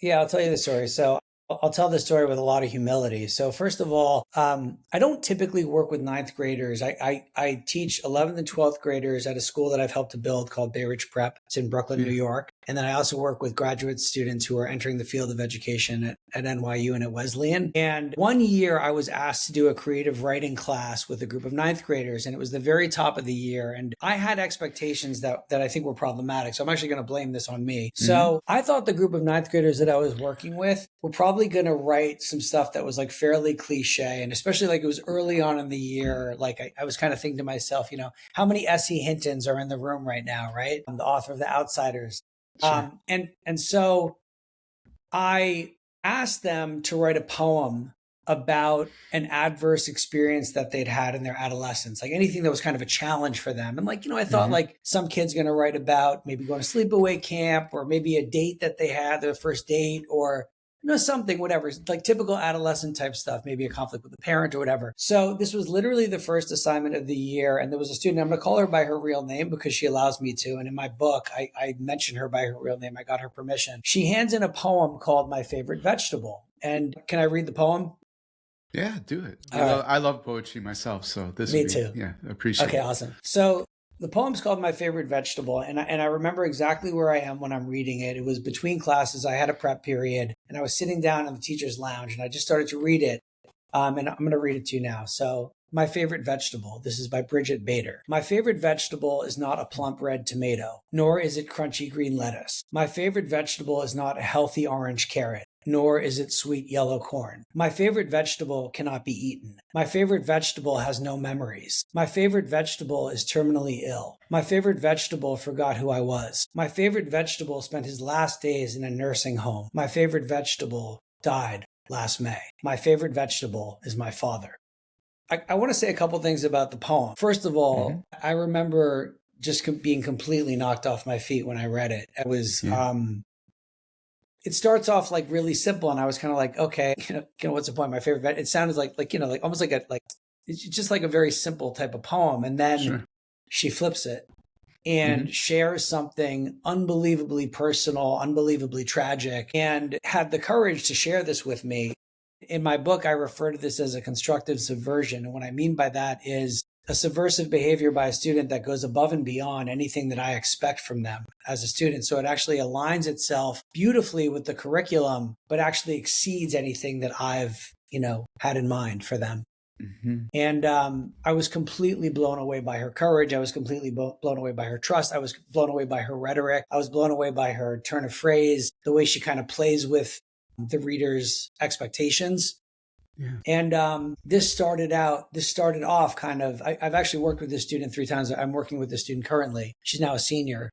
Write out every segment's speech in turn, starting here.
Yeah, I'll tell you the story. So I'll tell this story with a lot of humility. So first of all, I don't typically work with ninth graders. I teach 11th and 12th graders at a school that I've helped to build called Bay Ridge Prep. It's in Brooklyn, New Yeah. York. And then I also work with graduate students who are entering the field of education at NYU and at Wesleyan. And one year I was asked to do a creative writing class with a group of ninth graders, and it was the very top of the year. And I had expectations that I think were problematic. So I'm actually going to blame this on me. Hmm. So I thought the group of ninth graders that I was working with were probably going to write some stuff that was like fairly cliche. And especially like it was early on in the year, like I was kind of thinking to myself, how many S.E. Hintons are in the room right now, right? I'm the author of The Outsiders. Sure. And so I asked them to write a poem about an adverse experience that they'd had in their adolescence, like anything that was kind of a challenge for them. And I thought Hmm. like some kid's going to write about maybe going to sleepaway camp or maybe a date that they had, their first date, or something, whatever, like typical adolescent type stuff, maybe a conflict with a parent or whatever. So this was literally the first assignment of the year. And there was a student, I'm going to call her by her real name because she allows me to. And in my book, I mention her by her real name. I got her permission. She hands in a poem called My Favorite Vegetable. And can I read the poem? Yeah, do it. All right. I love poetry myself, so this would Me be, too. yeah, appreciate Okay, it. awesome. So the poem's called My Favorite Vegetable, and I remember exactly where I am when I'm reading it. It was between classes. I had a prep period, and I was sitting down in the teacher's lounge, and I just started to read it. And I'm going to read it to you now. So, My Favorite Vegetable. This is by Bridget Bader. My favorite vegetable is not a plump red tomato, nor is it crunchy green lettuce. My favorite vegetable is not a healthy orange carrot, nor is it sweet yellow corn. My favorite vegetable cannot be eaten. My favorite vegetable has no memories. My favorite vegetable is terminally ill. My favorite vegetable forgot who I was. My favorite vegetable spent his last days in a nursing home. My favorite vegetable died last May. My favorite vegetable is my father. I want to say a couple things about the poem. First of Hmm. all, I remember just being completely knocked off my feet when I read it. Yeah. It starts off like really simple, and I was kind of like, okay, what's the point? My favorite. It sounded like almost like it's just like a very simple type of poem, and then Sure. she flips it and Hmm. shares something unbelievably personal, unbelievably tragic, and had the courage to share this with me. In my book, I refer to this as a constructive subversion. And what I mean by that is a subversive behavior by a student that goes above and beyond anything that I expect from them as a student. So it actually aligns itself beautifully with the curriculum, but actually exceeds anything that I've, had in mind for them. Hmm. And I was completely blown away by her courage. I was completely blown away by her trust. I was blown away by her rhetoric. I was blown away by her turn of phrase, the way she kind of plays with the reader's expectations. Yeah. And this started off kind of, I've actually worked with this student 3 times. I'm working with this student currently. She's now a senior.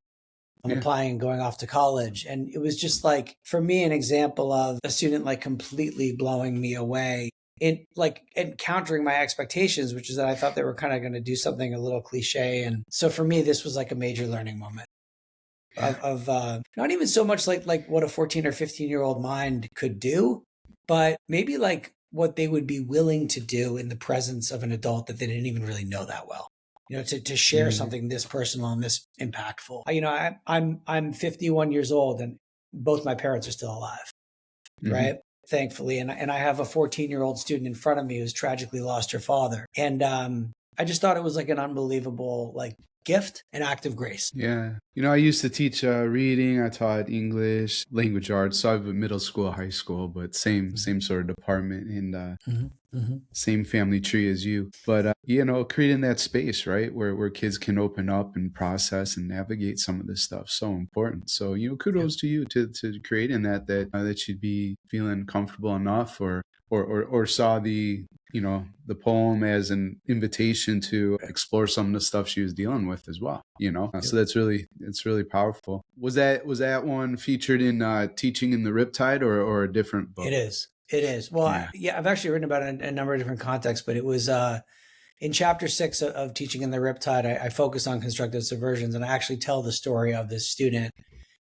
I'm Yeah. applying and going off to college. And it was just like, for me, an example of a student like completely blowing me away in like encountering my expectations, which is that I thought they were kind of going to do something a little cliche. And so for me, this was like a major learning moment Yeah. of not even so much like what a 14 or 15-year-old mind could do, but maybe like what they would be willing to do in the presence of an adult that they didn't even really know that well. To share Mm. something this personal and this impactful. I'm 51 years old, and both my parents are still alive, Hmm. right? Thankfully, and I have a 14-year-old student in front of me who's tragically lost her father, and I just thought it was like an unbelievable like gift, an act of grace. Yeah. I used to teach reading. I taught English, language arts. So I have a middle school, high school, but same sort of department and Mm-hmm. Mm-hmm. same family tree as you. But creating that space, right, where kids can open up and process and navigate some of this stuff, so important. So Yeah. kudos to you to creating that you'd be feeling comfortable enough, or saw the poem as an invitation to explore some of the stuff she was dealing with as well. So it's really powerful. Was that one featured in Teaching in the Riptide, or a different book? It is. It is. Well, Yeah. yeah, I've actually written about it in a number of different contexts, but it was in chapter 6 of Teaching in the Riptide. I focus on constructive subversions, and I actually tell the story of this student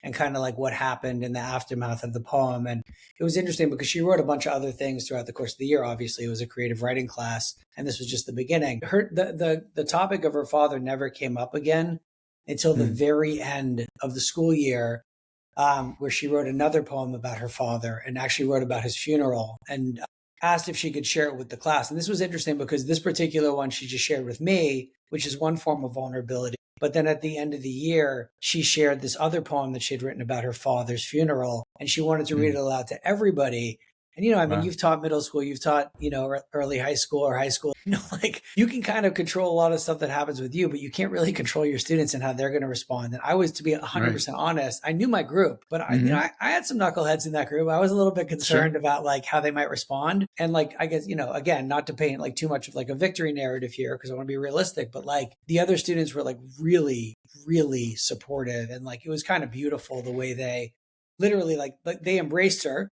and kind of like what happened in the aftermath of the poem. And it was interesting because she wrote a bunch of other things throughout the course of the year. Obviously, it was a creative writing class, and this was just the beginning. The topic of her father never came up again until the Mm. very end of the school year. where she wrote another poem about her father and actually wrote about his funeral and asked if she could share it with the class. And this was interesting because this particular one she just shared with me, which is one form of vulnerability. But then at the end of the year, she shared this other poem that she had written about her father's funeral, and she wanted to read it aloud to everybody. And, I mean, you've taught middle school, you've taught, early high school or high school, like you can kind of control a lot of stuff that happens with you, but you can't really control your students and how they're going to respond. And I was, to be 100% honest, I knew my group, but I had some knuckleheads in that group. I was a little bit concerned about like how they might respond. And like, I guess, again, not to paint like too much of like a victory narrative here, because I want to be realistic, but like the other students were like really, really supportive. And like, it was kind of beautiful the way they literally like they embraced her.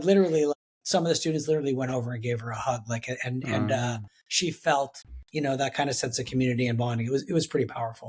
Literally, like, some of the students literally went over and gave her a hug, like, and she felt, that kind of sense of community and bonding. It was pretty powerful.